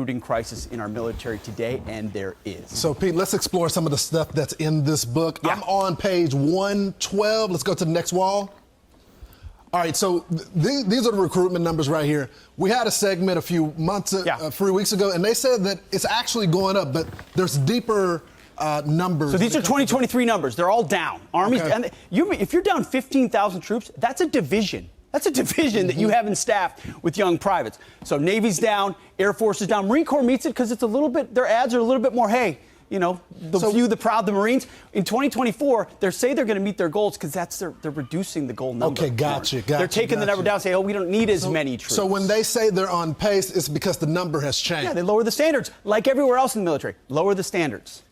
recruiting crisis in our military today, and there is. So, Pete, let's explore some of the stuff that's in this book. Yeah. I'm on page 112. Let's go to the next wall. All right, so these are the recruitment numbers right here. We had a segment a few months, 3 weeks ago, and they said that it's actually going up, but there's deeper numbers. So these are 2023 numbers. They're all down. Armies, okay. And if you're down 15,000 troops, that's a division. That's a division that you haven't staffed with young privates. So Navy's down, Air Force is down. Marine Corps meets it because it's a little bit, their ads are a little bit more, hey, you know, the few, the proud, the Marines. In 2024, they say they're going to meet their goals because they're reducing the goal number. Okay, gotcha. They're taking the number down, saying, oh, we don't need as many troops. So when they say they're on pace, it's because the number has changed. Yeah, they lower the standards, like everywhere else in the military. Lower the standards.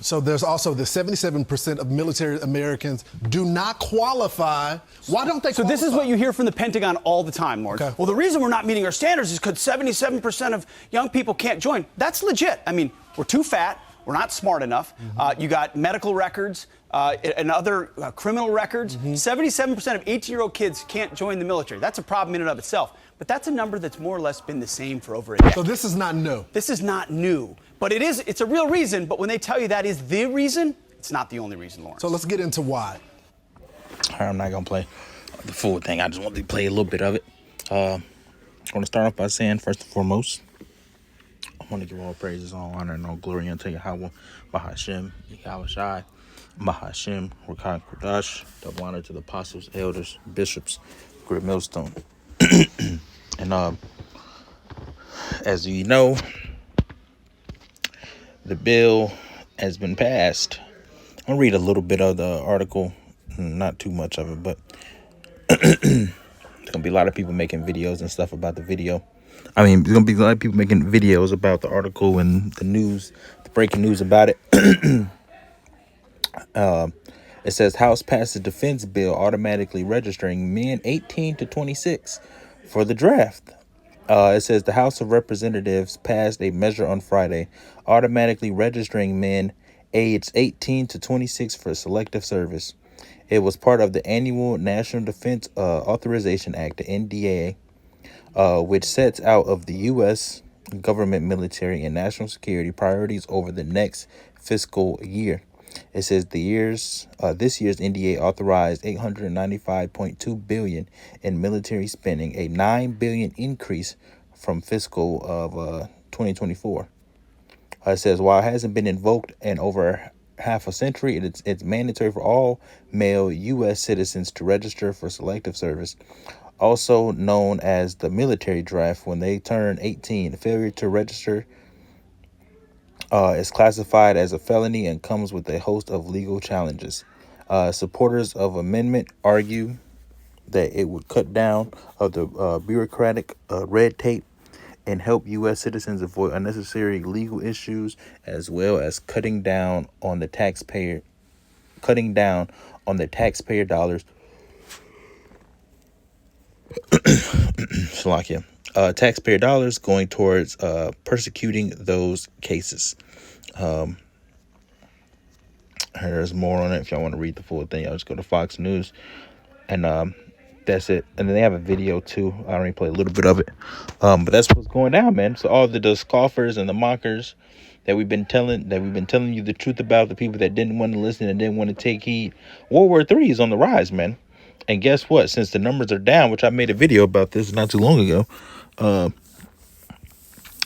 So there's also the 77% of military Americans do not qualify. Why don't they qualify? So this is what you hear from the Pentagon all the time, Lawrence. Okay. Well, the reason we're not meeting our standards is because 77% of young people can't join. That's legit. I mean, we're too fat. We're not smart enough. You got medical records and other criminal records. 77% of 18-year-old kids can't join the military. That's a problem in and of itself. But that's a number that's more or less been the same for over a decade. So this is not new. This is not new. But it's a real reason. But when they tell you that is the reason, it's not the only reason, Lawrence. So let's get into why. All right, I'm not going to play the full thing. I just want to play a little bit of it. I'm going to start off by saying, first and foremost, I want to give all praises, all honor, and all glory unto Yahweh, Bahashem, Yahweh Shai, Bahashem, Rakan Kodash, double honor to the apostles, elders, bishops, great millstone. And as you know, the bill has been passed. I'll read a little bit of the article, not too much of it, but there's going to be a lot of people making videos and stuff about the video. I mean, there's going to be a lot of people making videos about the article and the news, the breaking news about it. It says House passes defense bill automatically registering men 18 to 26 for the draft. It says the House of Representatives passed a measure on Friday automatically registering men aged 18 to 26 for selective service. It was part of the annual National Defense Authorization Act, the NDAA, which sets out of the U.S. government, military, and national security priorities over the next fiscal year. It says this year's NDA authorized $895.2 billion in military spending, a $9 billion increase from fiscal of 2024. It says while it hasn't been invoked in over half a century, it's mandatory for all male U.S. citizens to register for selective service, also known as the military draft, when they turn 18. Failure to register is classified as a felony and comes with a host of legal challenges. Supporters of amendment argue that it would cut down of the bureaucratic red tape and help U.S. citizens avoid unnecessary legal issues, as well as cutting down on the taxpayer dollars. Shalakia. Taxpayer dollars going towards persecuting those cases. There's more on it. If y'all want to read the full thing, y'all just go to Fox News, and that's it. And then they have a video too. I only play a little bit of it, but that's what's going down, man. So all the scoffers and the mockers that we've been telling you the truth about, the people that didn't want to listen and didn't want to take heed. World War III is on the rise, man. And guess what? Since the numbers are down, which I made a video about this not too long ago,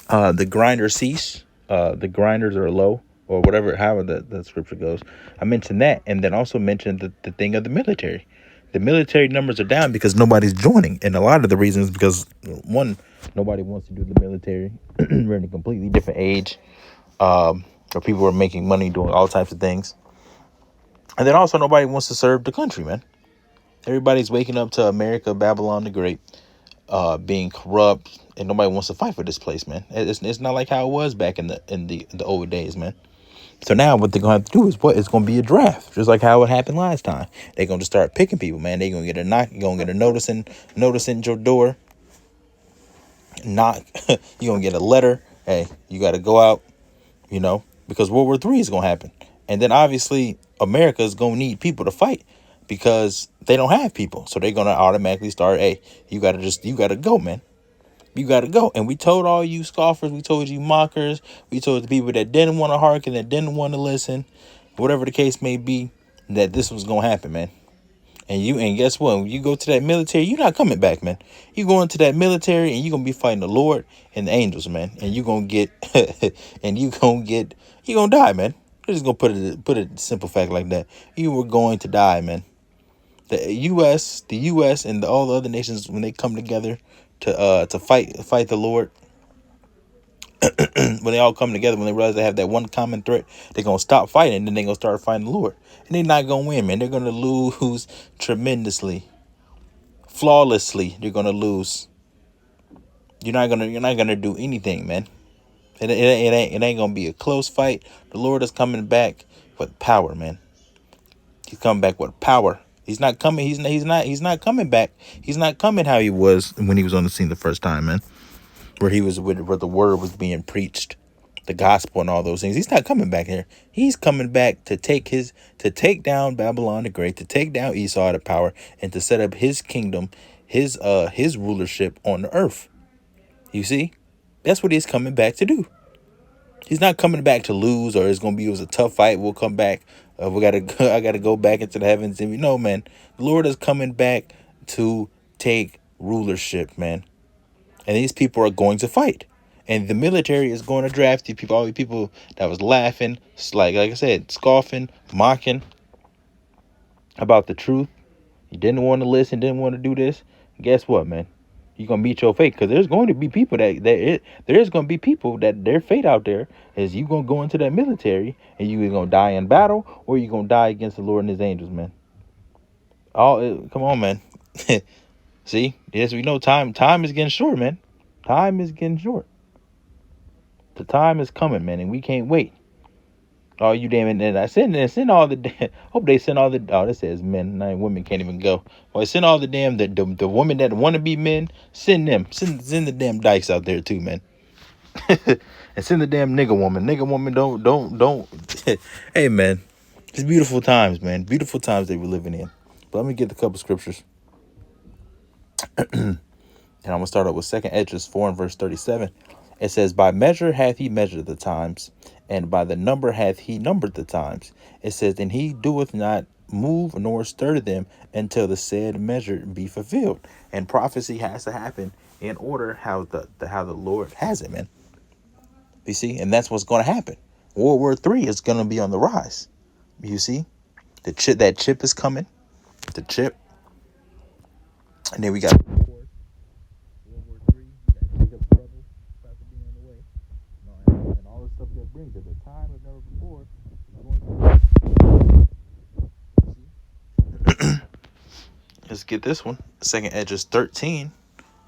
the grinders cease. The grinders are low, or whatever, however the scripture goes. I mentioned that, and then also mentioned the thing of the military. The military numbers are down because nobody's joining, and a lot of the reasons because one, nobody wants to do the military. We're in a completely different age, where people are making money doing all types of things, and then also nobody wants to serve the country, man. Everybody's waking up to America, Babylon the Great, being corrupt, and nobody wants to fight for this place, man. It's not like how it was back in the old days, man. So now what they're gonna have to do is it's gonna be a draft, just like how it happened last time. They're gonna just start picking people, man. They're gonna get a knock, you're gonna get a notice in your door. Knock, you're gonna get a letter. Hey, you gotta go out, because World War III is gonna happen. And then obviously America is gonna need people to fight because they don't have people. So they're gonna automatically start, hey, you gotta go, man. You got to go. And we told all you scoffers, we told you mockers, we told the people that didn't want to hearken, that didn't want to listen, whatever the case may be, that this was going to happen, man. And guess what? When you go to that military, you're not coming back, man. You go into that military and you're going to be fighting the Lord and the angels, man. And you're going to get, you're going to die, man. I'm just going to put it simple fact like that. You were going to die, man. The U.S. and all the other nations, when they come together to fight the Lord, when they all come together, when they realize they have that one common threat, they're going to stop fighting, and then they're going to start fighting the Lord. And they're not going to win, man. They're going to lose tremendously. Flawlessly, they're going to lose. You're not going to do anything, man. It ain't going to be a close fight. The Lord is coming back with power, man. He's coming back with power. He's not coming. He's not coming back. He's not coming how he was when he was on the scene the first time, man. Where the word was being preached, the gospel and all those things. He's not coming back here. He's coming back to take down Babylon the Great, to take down Esau out of power, and to set up his kingdom, his rulership on the earth. You see, that's what he's coming back to do. He's not coming back to lose, or it was a tough fight. We'll come back. I gotta go back into the heavens. And we know, man, the Lord is coming back to take rulership, man. And these people are going to fight. And the military is going to draft these people, all the people that was laughing, like I said, scoffing, mocking about the truth. You didn't want to listen, didn't want to do this. Guess what, man? You're going to meet your fate, because there's going to be people there is going to be people that their fate out there is you going to go into that military and you either going to die in battle or you're going to die against the Lord and his angels, man. Come on, man. See, yes, we know time is getting short, man. Time is getting short. The time is coming, man, and we can't wait. Oh, you damn it. And I send all the, hope they send all the, this says men, women can't even go. Well, send all the damn, the women that want to be men, send the damn dykes out there too, man. And send the damn nigga woman. Nigga woman, don't. Hey, man, it's beautiful times, man. Beautiful times they were living in. But let me get a couple scriptures. And I'm going to start out with 2 Esdras 4 and verse 37. It says, by measure hath he measured the times, and by the number hath he numbered the times. It says, and he doeth not move nor stir them until the said measure be fulfilled. And prophecy has to happen in order how the Lord has it, man. You see, and that's what's going to happen. World War III is going to be on the rise. You see, that chip is coming. The chip. And then we got World War III. We got Jacob's trouble about to be on the way. And all the stuff that brings at the time of never before is going to let's get this one. 2 Esdras 13.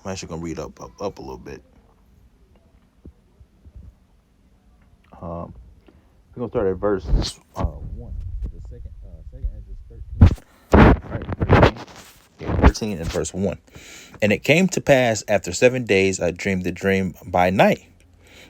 I'm actually going to read up a little bit. We're going to start at verse 1. The second Esdras 13. All right, 13 and verse 1. And it came to pass after 7 days, I dreamed the dream by night.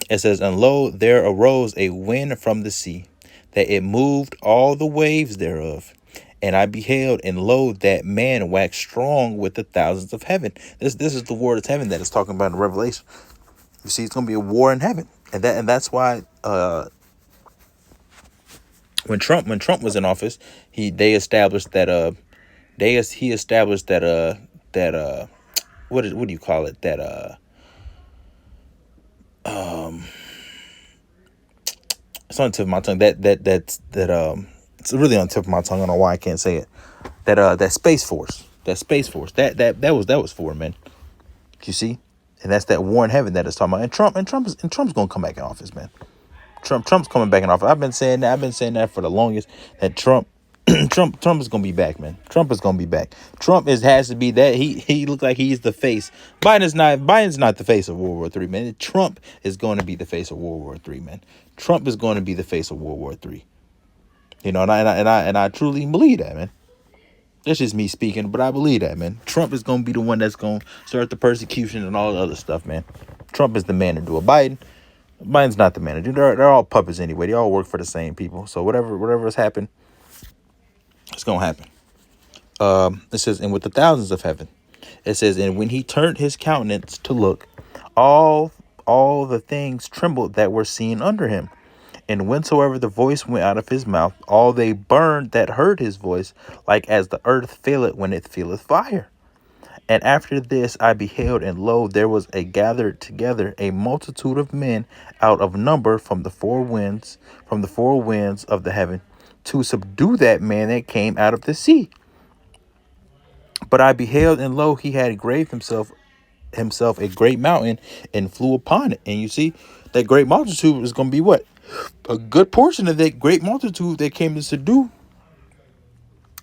It says, and lo, there arose a wind from the sea, that it moved all the waves thereof. And I beheld, and lo, that man waxed strong with the thousands of heaven. This is the word of heaven that it's talking about in Revelation. You see, it's going to be a war in heaven, and that's why when Trump was in office, he established that what do you call it, that it's on the tip of my tongue. That's it's really on the tip of my tongue. I don't know why I can't say it. That Space Force. That was for, man. You see? And that's that war in heaven that it's talking about. And Trump's gonna come back in office, man. Trump's coming back in office. I've been saying that for the longest, that Trump is gonna be back, man. Trump is gonna be back. Has to be that. He looks like he's the face. Biden's not the face of World War III, man. Trump is going to be the face of World War III, man. Trump is going to be the face of World War III. You know, and I truly believe that, man. That's just me speaking, but I believe that, man. Trump is going to be the one that's going to start the persecution and all the other stuff, man. Trump is the man to do it. Biden's not the man to do it. They're all puppets anyway. They all work for the same people. So whatever has happened, it's going to happen. It says, and with the thousands of heaven, it says, and when he turned his countenance to look, all all the things trembled that were seen under him. And whensoever the voice went out of his mouth, all they burned that heard his voice, like as the earth faileth when it feeleth fire. And after this I beheld, and lo, there was a gathered together a multitude of men out of number from the four winds of the heaven, to subdue that man that came out of the sea. But I beheld, and lo, he had graved himself a great mountain, and flew upon it. And you see, that great multitude is going to be what? A good portion of that great multitude that came to subdue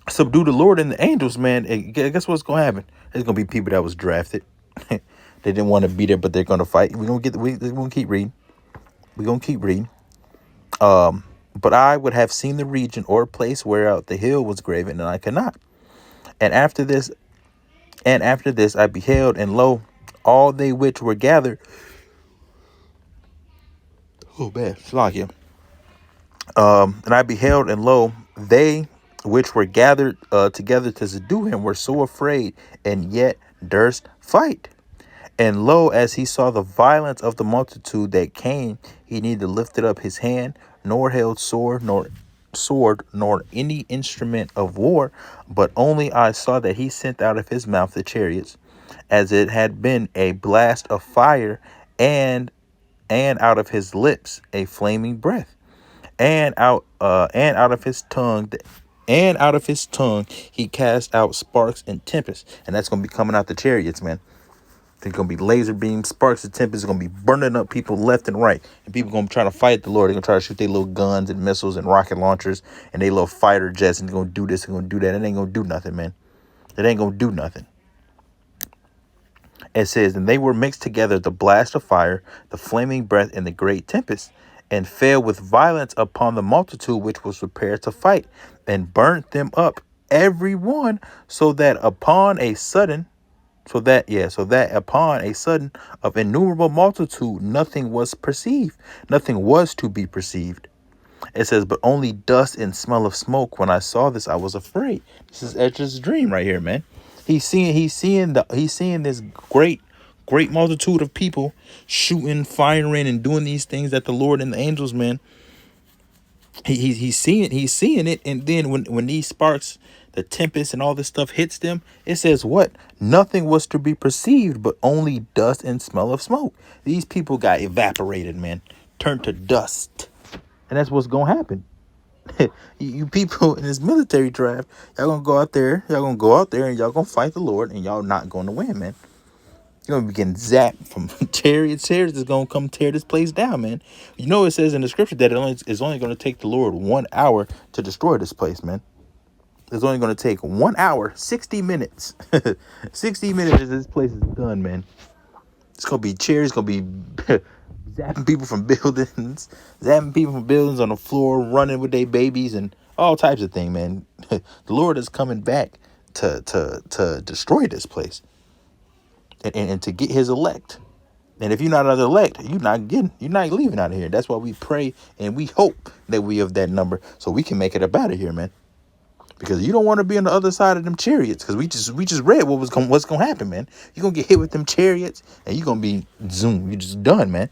the Lord and the angels, man. And guess what's going to happen? There's going to be people that was drafted. They didn't want to be there, but they're going to fight. We're going to keep reading. We're going to keep reading. But I would have seen the region or place whereout the hill was graven, and I could not. And after this I beheld, and lo, all they which were gathered. Oh man, Slakia. And I beheld, and lo, they which were gathered together to subdue him were so afraid, and yet durst fight. And lo, as he saw the violence of the multitude that came, he neither lifted up his hand, nor held sword, nor any instrument of war, but only I saw that he sent out of his mouth the chariots, as it had been a blast of fire, and out of his lips a flaming breath, and out of his tongue. And out of his tongue he cast out sparks and tempests. And that's going to be coming out the chariots, man. There's going to be laser beams, sparks and tempests. It's going to be burning up people left and right. And people going to try to fight the Lord. They're going to try to shoot their little guns and missiles and rocket launchers and their little fighter jets. And they're going to do this and going to do that. It ain't going to do nothing, man. It ain't going to do nothing. It says, and they were mixed together, the blast of fire, the flaming breath, and the great tempest, and fell with violence upon the multitude which was prepared to fight, and burnt them up every one, so that upon a sudden of innumerable multitude nothing was to be perceived. It says, but only dust and smell of smoke. When I saw this, I was afraid. This is Ezra's dream right here, man. He's seeing this great multitude of people shooting, firing, and doing these things that the Lord and the angels, man. He's seeing it, and then when these sparks, the tempest, and all this stuff hits them, it says what? Nothing was to be perceived, but only dust and smell of smoke. These people got evaporated, man, turned to dust, and that's what's gonna happen. You people in this military draft, y'all gonna go out there, and y'all gonna fight the Lord, and y'all not gonna win, man. You're gonna be getting zapped from chariots. Chariots is gonna come tear this place down, man. You know it says in the scripture that it's only gonna take the Lord 1 hour to destroy this place, man. It's only gonna take 1 hour, 60 minutes. 60 minutes as this place is done, man. It's gonna be chariots, gonna be zapping people from buildings on the floor, running with their babies and all types of things, man. The Lord is coming back to destroy this place. And to get his elect. And if you're not an elect, you're not leaving out of here. That's why we pray and we hope that we have that number so we can make it up out of here, man. Because you don't want to be on the other side of them chariots. Because we just read what's gonna happen, man. You're gonna get hit with them chariots and you're gonna be zoom. You're just done, man.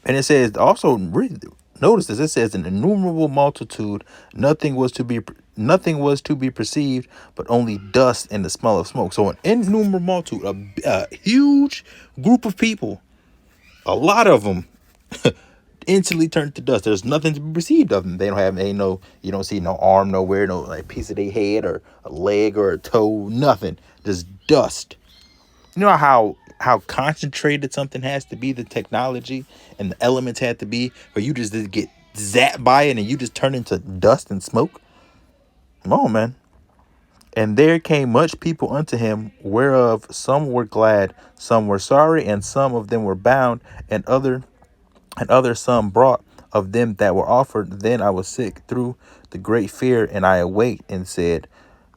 And it says also, notice this. It says an innumerable multitude. Nothing was to be perceived, but only dust and the smell of smoke. So an innumerable multitude, a huge group of people, a lot of them instantly turned to dust. There's nothing to be perceived of them. You don't see no arm nowhere, no like piece of their head or a leg or a toe, nothing. Just dust. You know how concentrated something has to be, the technology and the elements had to be, for you just to get zapped by it and you just turn into dust and smoke. Come on, man. And there came much people unto him, whereof some were glad, some were sorry, and some of them were bound, and other some brought of them that were offered. Then I was sick through the great fear, and I awaked and said,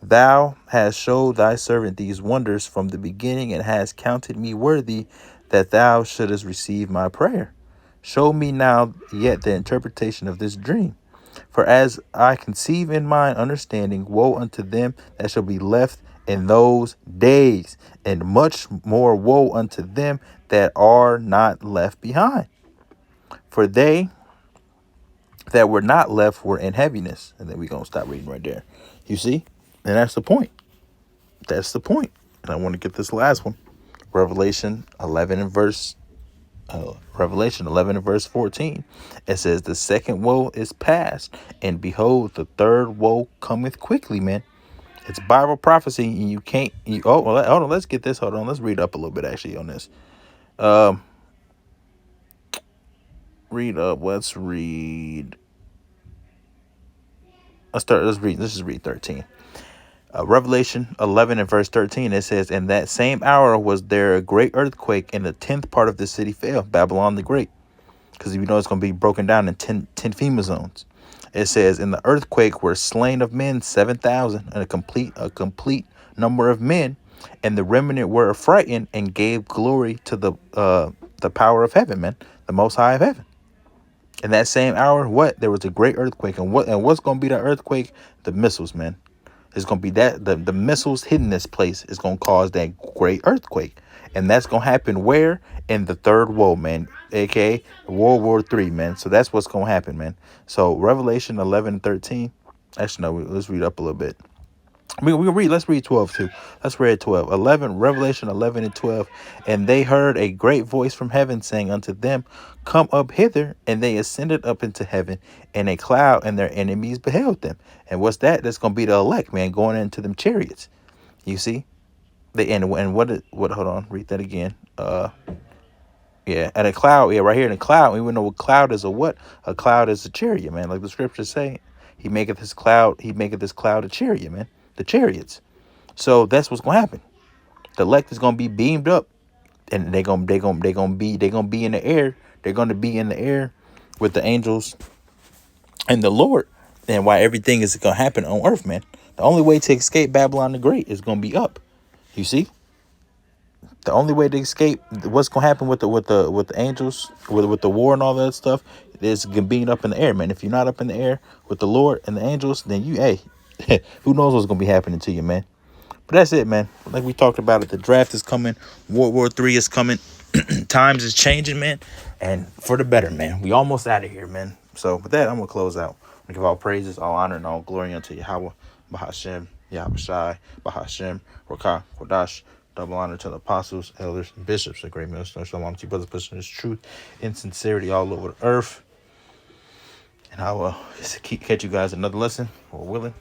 Thou hast showed thy servant these wonders from the beginning, and hast counted me worthy that thou shouldest receive my prayer. Show me now yet the interpretation of this dream. For as I conceive in mine understanding, woe unto them that shall be left in those days, and much more woe unto them that are not left behind. For they that were not left were in heaviness. And then we're going to stop reading right there. You see? And that's the point. That's the point. And I want to get this last one. Revelation 11 and verse 14. It says, the second woe is past, and behold, the third woe cometh quickly, man. It's Bible prophecy, and you can't. Hold on. Let's get this. Hold on. Let's read up a little bit actually on this. Read up. Let's read. Let's read. Let's just read 13. Revelation 11 and verse 13. It says, in that same hour was there a great earthquake, and the 10th part of the city fell, Babylon the Great, because you know it's going to be broken down in 10 FEMA zones. It says, in the earthquake were slain of men 7,000, and a complete number of men, and the remnant were affrighted and gave glory to the power of heaven, man, the Most High of heaven. In that same hour, there was a great earthquake, and what's going to be that earthquake? The missiles, man. It's going to be that the missiles hitting this place is going to cause that great earthquake, and that's going to happen where? In the third woe, man, aka World War III, man. So that's what's going to happen, man. So Revelation 11 and 13. Actually, no, let's read up a little bit. We can read. Let's read 12 too. Let's read 12. 11. Revelation 11 and 12. And they heard a great voice from heaven saying unto them, come up hither. And they ascended up into heaven in a cloud, and their enemies beheld them. And what's that? That's going to be the elect, man, going into them chariots. You see? And what hold on, read that again. Yeah, and a cloud, yeah, right here in a cloud. We would know a cloud is a what? A cloud is a chariot, man. Like the scriptures say, he maketh this cloud a chariot, man. The chariots. So that's what's gonna happen. The elect is gonna be beamed up, and they're gonna be in the air. They're gonna be in the air with the angels and the Lord. And why everything is gonna happen on earth, man. The only way to escape Babylon the Great is gonna be up. You see? The only way to escape what's gonna happen with the angels, with the war and all that stuff, is being up in the air, man. If you're not up in the air with the Lord and the angels, then who knows what's gonna be happening to you, man. But that's it, man. Like we talked about it, the draft is coming, World War III is coming, times is changing, man, and for the better, man. We almost out of here, man. So with that, I'm gonna close out. I give all praises, all honor, and all glory unto Yahweh, Bahashem, Yahweh Shai, Bahashem, Rakah, Kodash. Double honor to the apostles, elders, and bishops, the great ministers. Shalom to you, brothers, pushing this truth in sincerity all over the earth. And I will catch you guys another lesson, Lord willing.